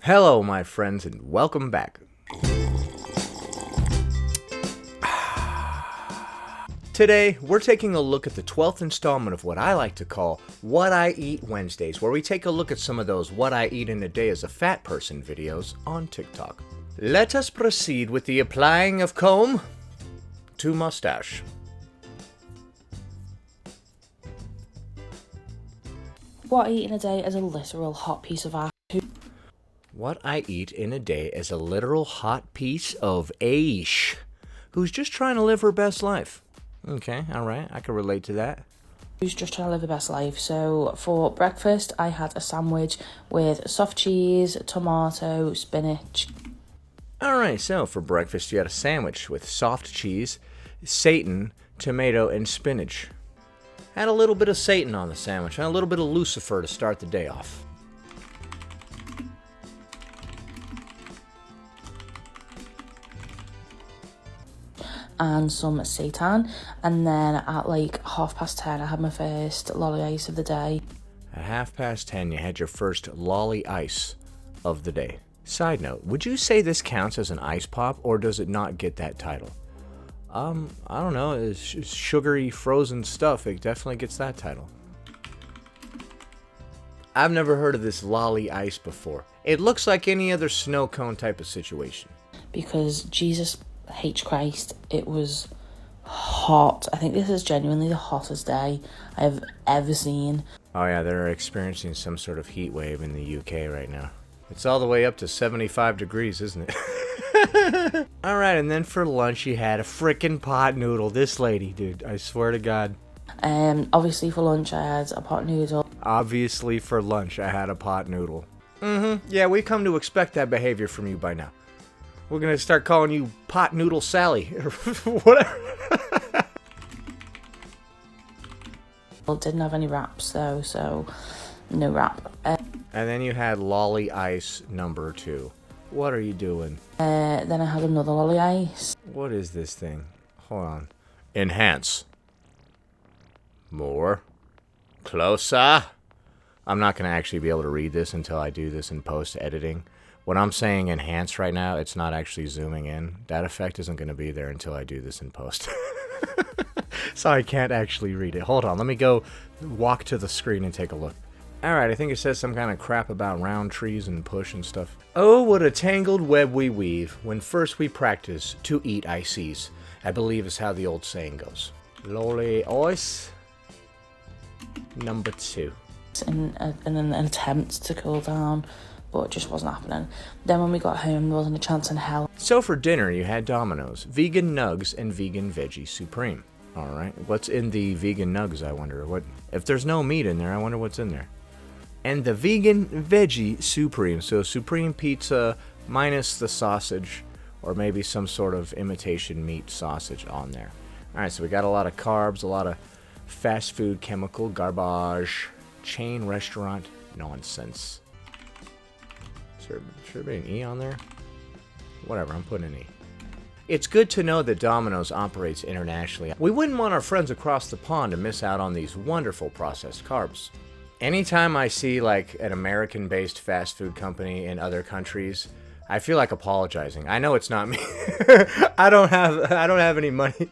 Hello, my friends, and welcome back. Today, we're taking a look at the 12th installment of what I like to call What I Eat Wednesdays, where we take a look at some of those What I Eat in a Day as a Fat Person videos on TikTok. Let us proceed with the applying of comb to mustache. What I eat in a day is a literal hot piece of ash. What I eat in a day is a literal hot piece of ash who's just trying to live her best life. Okay, alright, I can relate to that. Who's just trying to live the best life. So for breakfast, I had a sandwich with soft cheese, tomato, spinach. Alright, so for breakfast you had a sandwich with soft cheese, Satan, tomato, and spinach. Had a little bit of Satan on the sandwich, and a little bit of Lucifer to start the day off. And some seitan, and then at like 10:30 I had my first lolly ice of the day. At 10:30 you had your first lolly ice of the day. Side note, would you say this counts as an ice pop, or does it not get that title? I don't know, it's sugary frozen stuff, it definitely gets that title. I've never heard of this lolly ice before. It looks like any other snow cone type of situation. Because Jesus H. Christ, it was hot. I think this is genuinely the hottest day I've ever seen. Oh yeah, they're experiencing some sort of heat wave in the UK right now. It's all the way up to 75 degrees, isn't it? Alright, and then for lunch you had a frickin' pot noodle. This lady, dude, I swear to God. Obviously for lunch I had a pot noodle. Obviously for lunch I had a pot noodle. Yeah, we've come to expect that behavior from you by now. We're gonna start calling you Pot Noodle Sally, or whatever. Well, didn't have any wraps though, so no wrap. And then you had lolly ice number 2. What are you doing? Then I had another lolly ice. What is this thing? Hold on. Enhance. More. Closer. I'm not gonna actually be able to read this until I do this in post-editing. When I'm saying enhance right now, it's not actually zooming in. That effect isn't going to be there until I do this in post. So I can't actually read it. Hold on, let me go walk to the screen and take a look. Alright, I think it says some kind of crap about round trees and push and stuff. Oh, what a tangled web we weave when first we practice to eat ices, I believe is how the old saying goes. Lolly ice number 2. In an attempt to cool down, but it just wasn't happening. Then when we got home, there wasn't a chance in hell. So for dinner, you had Domino's, vegan nugs, and vegan veggie supreme. Alright, what's in the vegan nugs, I wonder? What if there's no meat in there, I wonder what's in there. And the vegan veggie supreme, so supreme pizza minus the sausage, or maybe some sort of imitation meat sausage on there. Alright, so we got a lot of carbs, a lot of fast food chemical garbage, chain restaurant nonsense. Should there be an E on there? Whatever, I'm putting an E. It's good to know that Domino's operates internationally. We wouldn't want our friends across the pond to miss out on these wonderful processed carbs. Anytime I see like an American-based fast food company in other countries, I feel like apologizing. I know it's not me. I don't have any money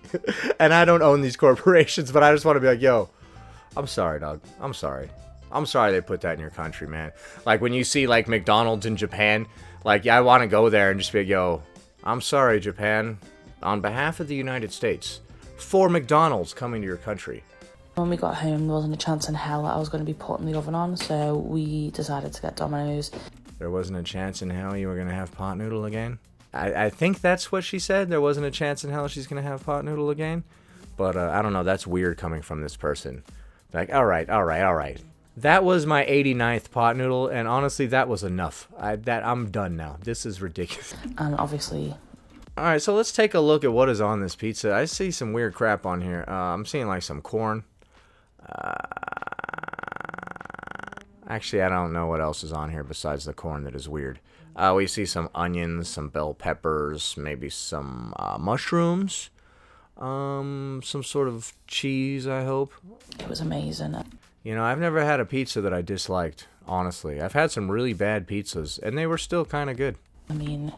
and I don't own these corporations, but I just want to be like, yo, I'm sorry, dog. I'm sorry. I'm sorry they put that in your country, man. Like, when you see, like, McDonald's in Japan, like, I want to go there and just be like, yo, I'm sorry, Japan. On behalf of the United States, for McDonald's coming to your country. When we got home, there wasn't a chance in hell that I was going to be putting the oven on, so we decided to get Domino's. There wasn't a chance in hell you were going to have pot noodle again? I think that's what she said. There wasn't a chance in hell she's going to have pot noodle again. But, I don't know. That's weird coming from this person. Like, all right. That was my 89th pot noodle, and honestly, that was enough. I'm done now. This is ridiculous. And obviously... Alright, so let's take a look at what is on this pizza. I see some weird crap on here. I'm seeing like some corn. Actually, I don't know what else is on here besides the corn that is weird. We see some onions, some bell peppers, maybe some mushrooms. Some sort of cheese, I hope. It was amazing. You know, I've never had a pizza that I disliked, honestly. I've had some really bad pizzas, and they were still kind of good. I mean,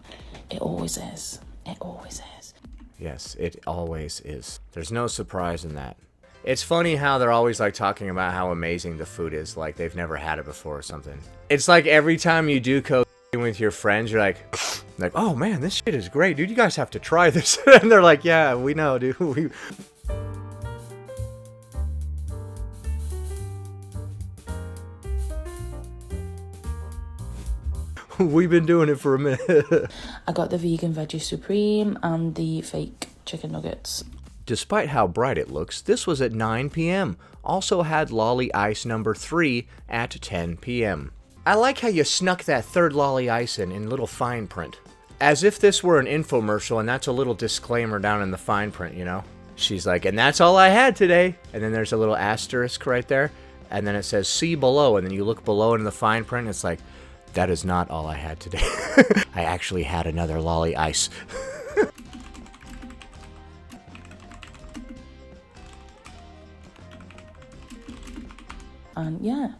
it always is. It always is. Yes, it always is. There's no surprise in that. It's funny how they're always like talking about how amazing the food is, like they've never had it before or something. It's like every time you do coke with your friends, you're like, oh man, this shit is great, dude. You guys have to try this. And they're like, yeah, we know, dude. We've been doing it for a minute. I got the vegan veggie supreme and the fake chicken nuggets. Despite how bright it looks, this was at 9 p.m. Also had lolly ice number 3 at 10 p.m. I like how you snuck that third lolly ice in little fine print. As if this were an infomercial and that's a little disclaimer down in the fine print, you know? She's like, and that's all I had today. And then there's a little asterisk right there. And then it says, see below. And then you look below in the fine print and it's like, that is not all I had today. I actually had another lolly ice. And yeah.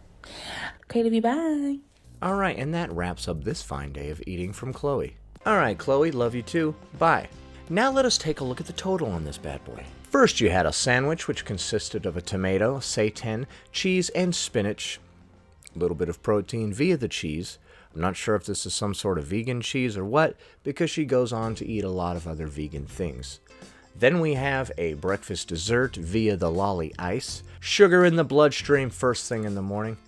Okay, love you, bye. Alright, and that wraps up this fine day of eating from Chloe. Alright, Chloe, love you too. Bye. Now let us take a look at the total on this bad boy. First, you had a sandwich which consisted of a tomato, seitan, cheese, and spinach. A little bit of protein via the cheese. I'm not sure if this is some sort of vegan cheese or what, because she goes on to eat a lot of other vegan things. Then we have a breakfast dessert via the lolly ice, sugar in the bloodstream first thing in the morning.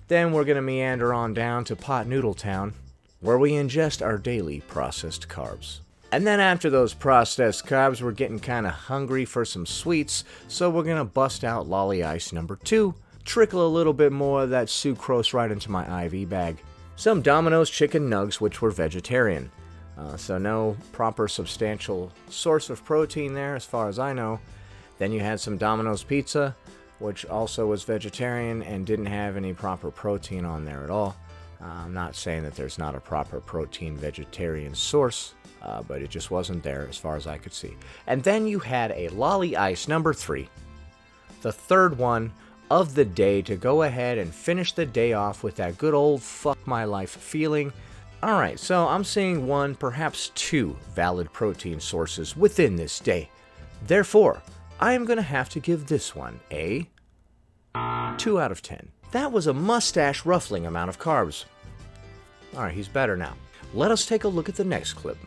Then we're going to meander on down to Pot Noodle Town, where we ingest our daily processed carbs. And then after those processed carbs, we're getting kind of hungry for some sweets, so we're going to bust out lolly ice number 2, trickle a little bit more of that sucrose right into my IV bag. Some Domino's chicken nugs, which were vegetarian. So no proper substantial source of protein there as far as I know. Then you had some Domino's pizza, which also was vegetarian and didn't have any proper protein on there at all. I'm not saying that there's not a proper protein vegetarian source, but it just wasn't there as far as I could see. And then you had a lolly ice number 3, the third one of the day, to go ahead and finish the day off with that good old fuck my life feeling. Alright, so I'm seeing 1, perhaps 2 valid protein sources within this day. Therefore, I am going to have to give this one a 2 out of 10. That was a mustache ruffling amount of carbs. Alright, he's better now. Let us take a look at the next clip.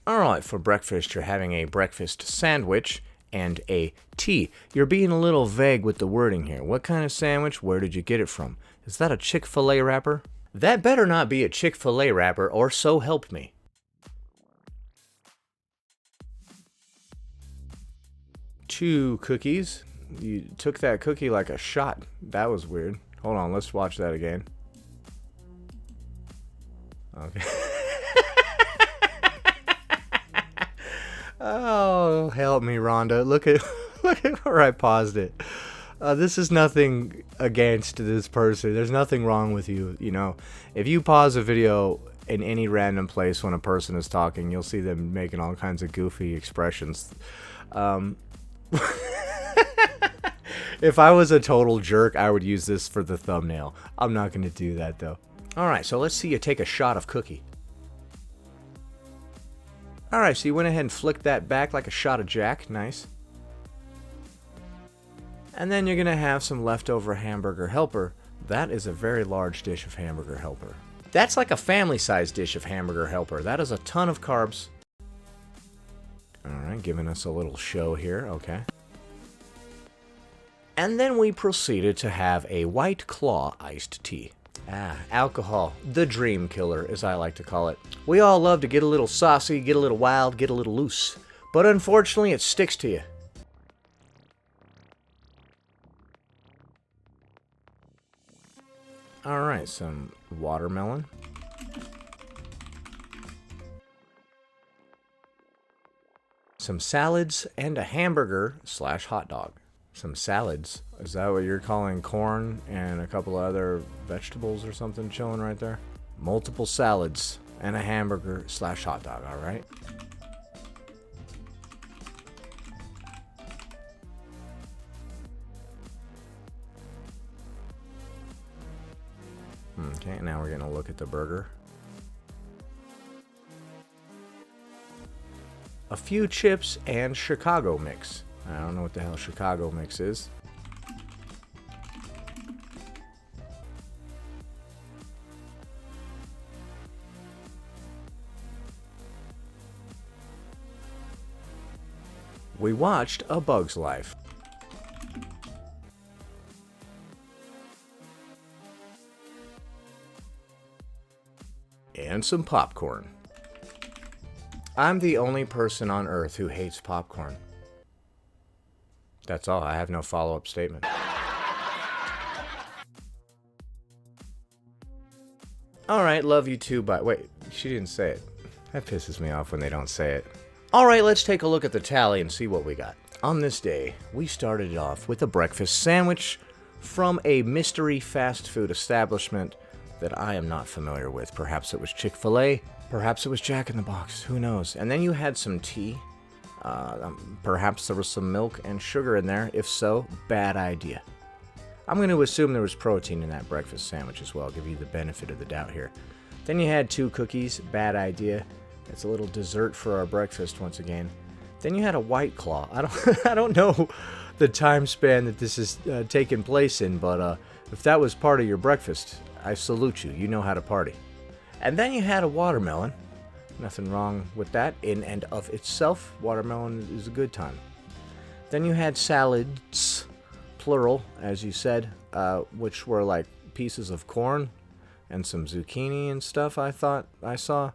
Alright, for breakfast you're having a breakfast sandwich and a tea. You're being a little vague with the wording here. What kind of sandwich? Where did you get it from? Is that a Chick-fil-A wrapper? That better not be a Chick-fil-A wrapper, or so help me. Two cookies. You took that cookie like a shot. That was weird. Hold on, let's watch that again. Okay. Oh, help me, Rhonda. Look at where I paused it. This is nothing against this person. There's nothing wrong with you, you know. If you pause a video in any random place when a person is talking, you'll see them making all kinds of goofy expressions. If I was a total jerk, I would use this for the thumbnail. I'm not going to do that, though. Alright, so let's see you take a shot of cookie. Alright, so you went ahead and flicked that back like a shot of Jack. Nice. And then you're going to have some leftover hamburger helper. That is a very large dish of hamburger helper. That's like a family-sized dish of hamburger helper. That is a ton of carbs. Alright, giving us a little show here. Okay. And then we proceeded to have a White Claw iced tea. Alcohol, the dream killer, as I like to call it. We all love to get a little saucy, get a little wild, get a little loose. But unfortunately, it sticks to you. Alright, some watermelon. Some salads and a hamburger / hot dog. Some salads. Is that what you're calling corn and a couple of other vegetables or something chilling right there? Multiple salads and a hamburger / hot dog, alright? Okay, now we're gonna look at the burger. A few chips and Chicago mix. I don't know what the hell Chicago mix is. We watched A Bug's Life. And some popcorn. I'm the only person on Earth who hates popcorn. That's all. I have no follow-up statement. Alright, love you too, but wait, she didn't say it. That pisses me off when they don't say it. Alright, let's take a look at the tally and see what we got. On this day, we started it off with a breakfast sandwich from a mystery fast food establishment that I am not familiar with. Perhaps it was Chick-fil-A, perhaps it was Jack in the Box, who knows. And then you had some tea. Perhaps there was some milk and sugar in there. If so, bad idea. I'm going to assume there was protein in that breakfast sandwich as well. I'll give you the benefit of the doubt here. Then you had 2 cookies. Bad idea. It's a little dessert for our breakfast once again. Then you had a White Claw. I don't know the time span that this is taking place in, but if that was part of your breakfast, I salute you. You know how to party. And then you had a watermelon. Nothing wrong with that in and of itself. Watermelon is a good time. Then you had salads, plural, as you said, which were like pieces of corn and some zucchini and stuff I thought I saw.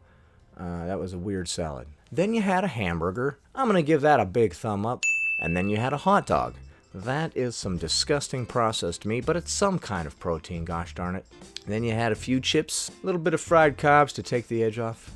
That was a weird salad. Then you had a hamburger. I'm going to give that a big thumb up. And then you had a hot dog. That is some disgusting processed meat, but it's some kind of protein, gosh darn it. And then you had a few chips, a little bit of fried carbs to take the edge off.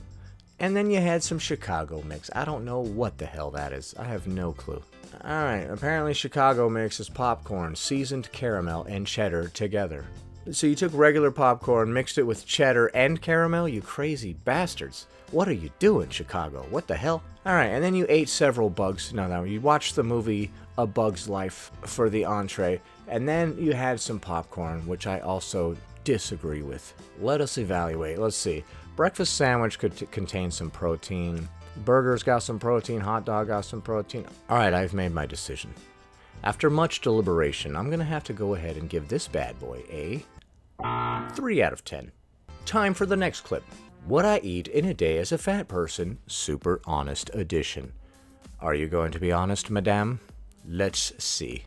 And then you had some Chicago mix. I don't know what the hell that is. I have no clue. Alright, apparently Chicago mix is popcorn, seasoned caramel, and cheddar together. So you took regular popcorn, mixed it with cheddar and caramel? You crazy bastards. What are you doing, Chicago? What the hell? Alright, and then you ate several bugs. No, you watched the movie A Bug's Life for the entree. And then you had some popcorn, which I also disagree with. Let us evaluate. Let's see. Breakfast sandwich could contain some protein. Burgers got some protein. Hot dog got some protein. Alright, I've made my decision. After much deliberation, I'm going to have to go ahead and give this bad boy a 3 out of 10. Time for the next clip. What I eat in a day as a fat person, super honest edition. Are you going to be honest, madame? Let's see.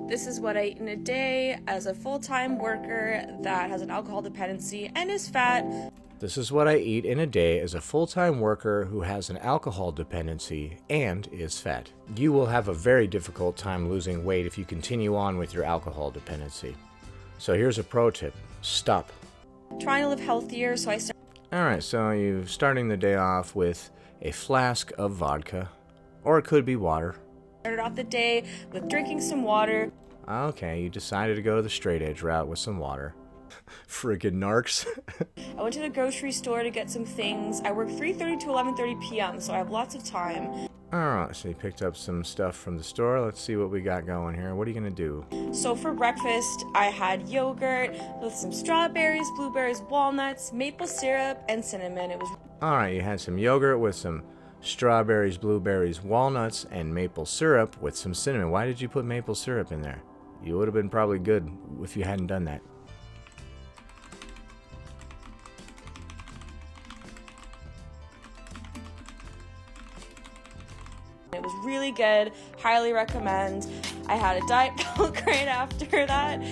This is what I eat in a day as a full-time worker that has an alcohol dependency and is fat. This is what I eat in a day as a full-time worker who has an alcohol dependency and is fat. You will have a very difficult time losing weight if you continue on with your alcohol dependency. So here's a pro tip. Stop. Trying to live healthier, so I started Alright, so you're starting the day off with a flask of vodka, or it could be water. off the day with drinking some water. Okay, you decided to go to the straight edge route with some water. Friggin' narcs. I went to the grocery store to get some things. I work 3:30 to 11:30 p.m., so I have lots of time. Alright, so you picked up some stuff from the store. Let's see what we got going here. What are you gonna do? So for breakfast, I had yogurt with some strawberries, blueberries, walnuts, maple syrup, and cinnamon. It was Alright, you had some yogurt with some strawberries, blueberries, walnuts, and maple syrup with some cinnamon. Why did you put maple syrup in there? You would have been probably good if you hadn't done that. It was really good. Highly recommend. I had a Diet Coke right after that.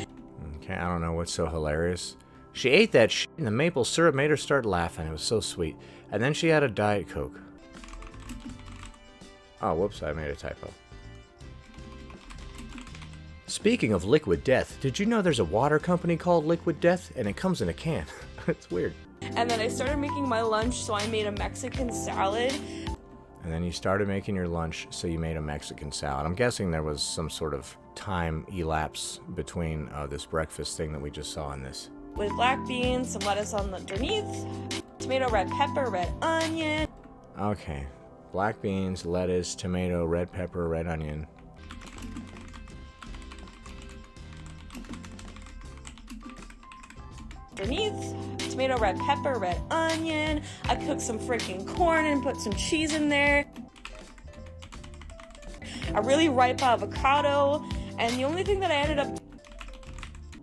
Okay, I don't know what's so hilarious. She ate that shit and the maple syrup made her start laughing. It was so sweet. And then she had a Diet Coke. Oh, whoops, I made a typo. Speaking of liquid death, did you know there's a water company called Liquid Death? And it comes in a can. It's weird. And then I started making my lunch, so I made a Mexican salad. And then you started making your lunch, so you made a Mexican salad. I'm guessing there was some sort of time elapse between this breakfast thing that we just saw in this. With black beans, some lettuce on underneath, tomato, red pepper, red onion. Okay. Black beans, lettuce, tomato, red pepper, red onion. underneath. Tomato, red pepper, red onion. I cooked some freaking corn and put some cheese in there. A really ripe avocado. And the only thing that I ended up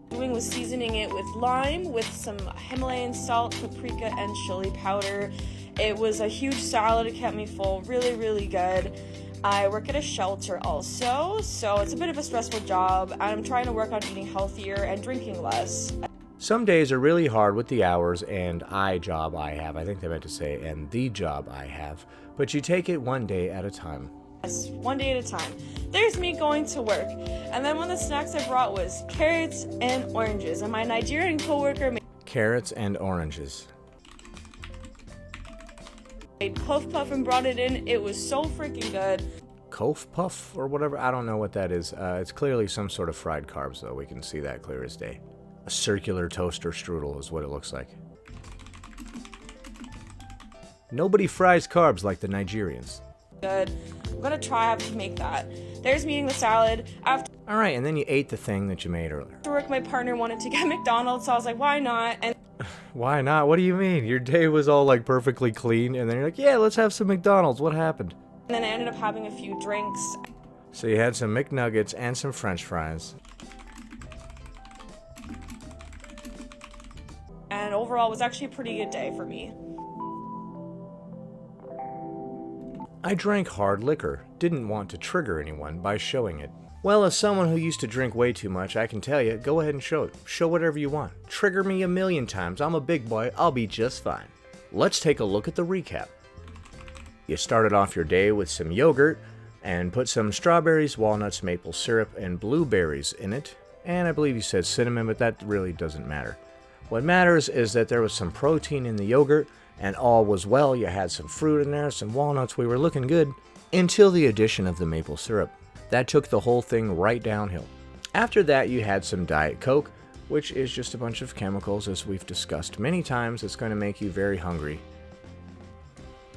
doing was seasoning it with lime, with some Himalayan salt, paprika, and chili powder. It was a huge salad. It kept me full. Really, really good. I work at a shelter also, so it's a bit of a stressful job. I'm trying to work on eating healthier and drinking less. Some days are really hard with the hours and job I have. I think they meant to say, and the job I have. But you take it one day at a time. Yes, one day at a time. There's me going to work. And then one of the snacks I brought was carrots and oranges. And my Nigerian coworker made Carrots and oranges. puff puff and brought it in. It was so freaking good. Kof puff or whatever? I don't know what that is. It's clearly some sort of fried carbs, though. We can see that clear as day. A circular toaster strudel is what it looks like. Nobody fries carbs like the Nigerians. Good. I'm gonna try how to make that. There's me eating the salad. After Alright, and then you ate the thing that you made earlier. work, my partner wanted to get McDonald's, so I was like, why not? And Why not? What do you mean? Your day was all like perfectly clean, and then you're like, yeah, let's have some McDonald's. What happened? then I ended up having a few drinks. So you had some McNuggets and some French fries. And overall, it was actually a pretty good day for me. I drank hard liquor, didn't want to trigger anyone by showing it. Well, as someone who used to drink way too much, I can tell you, go ahead and show it. Show whatever you want. Trigger me 1,000,000 times. I'm a big boy. I'll be just fine. Let's take a look at the recap. You started off your day with some yogurt and put some strawberries, walnuts, maple syrup, and blueberries in it. And I believe you said cinnamon, but that really doesn't matter. What matters is that there was some protein in the yogurt, and all was well. You had some fruit in there, some walnuts. We were looking good until the addition of the maple syrup. That took the whole thing right downhill. After that, you had some Diet Coke, which is just a bunch of chemicals, as we've discussed many times. It's going to make you very hungry.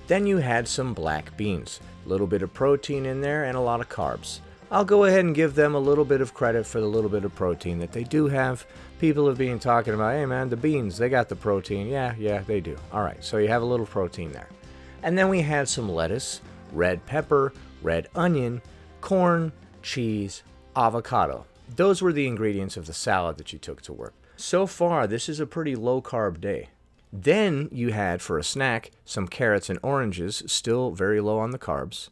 Then you had some black beans, a little bit of protein in there, and a lot of carbs. I'll go ahead and give them a little bit of credit for the little bit of protein that they do have. People have been talking about, hey man, the beans, they got the protein. Yeah, they do. Alright, so you have a little protein there. And then we had some lettuce, red pepper, red onion, corn, cheese, avocado. Those were the ingredients of the salad that you took to work. So far, this is a pretty low-carb day. Then you had, for a snack, some carrots and oranges, still very low on the carbs.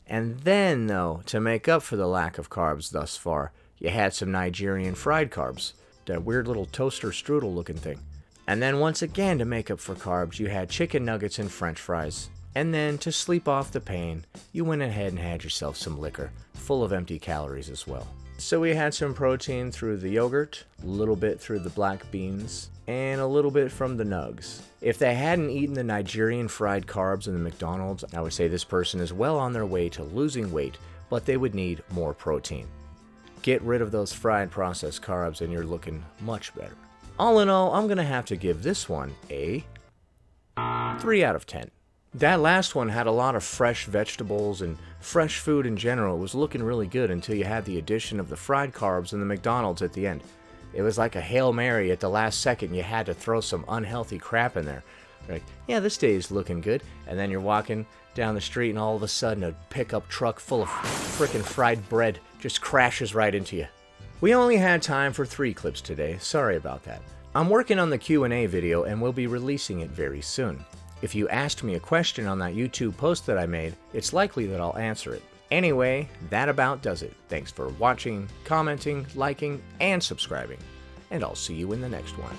And then, though, to make up for the lack of carbs thus far, you had some Nigerian fried carbs, that weird little toaster strudel looking thing. And then once again, to make up for carbs, you had chicken nuggets and French fries. And then, to sleep off the pain, you went ahead and had yourself some liquor, full of empty calories as well. So we had some protein through the yogurt, a little bit through the black beans, and a little bit from the nugs. If they hadn't eaten the Nigerian fried carbs in the McDonald's, I would say this person is well on their way to losing weight, but they would need more protein. Get rid of those fried processed carbs and you're looking much better. All in all, I'm going to have to give this one a 3 out of 10. That last one had a lot of fresh vegetables and fresh food in general. It was looking really good until you had the addition of the fried carbs and the McDonald's at the end. It was like a Hail Mary at the last second. You had to throw some unhealthy crap in there. Like, yeah, this day is looking good. And then you're walking down the street and all of a sudden a pickup truck full of frickin' fried bread just crashes right into you. We only had time for 3 clips today. Sorry about that. I'm working on the Q&A video and we'll be releasing it very soon. If you asked me a question on that YouTube post that I made, it's likely that I'll answer it. Anyway, that about does it. Thanks for watching, commenting, liking, and subscribing. And I'll see you in the next one.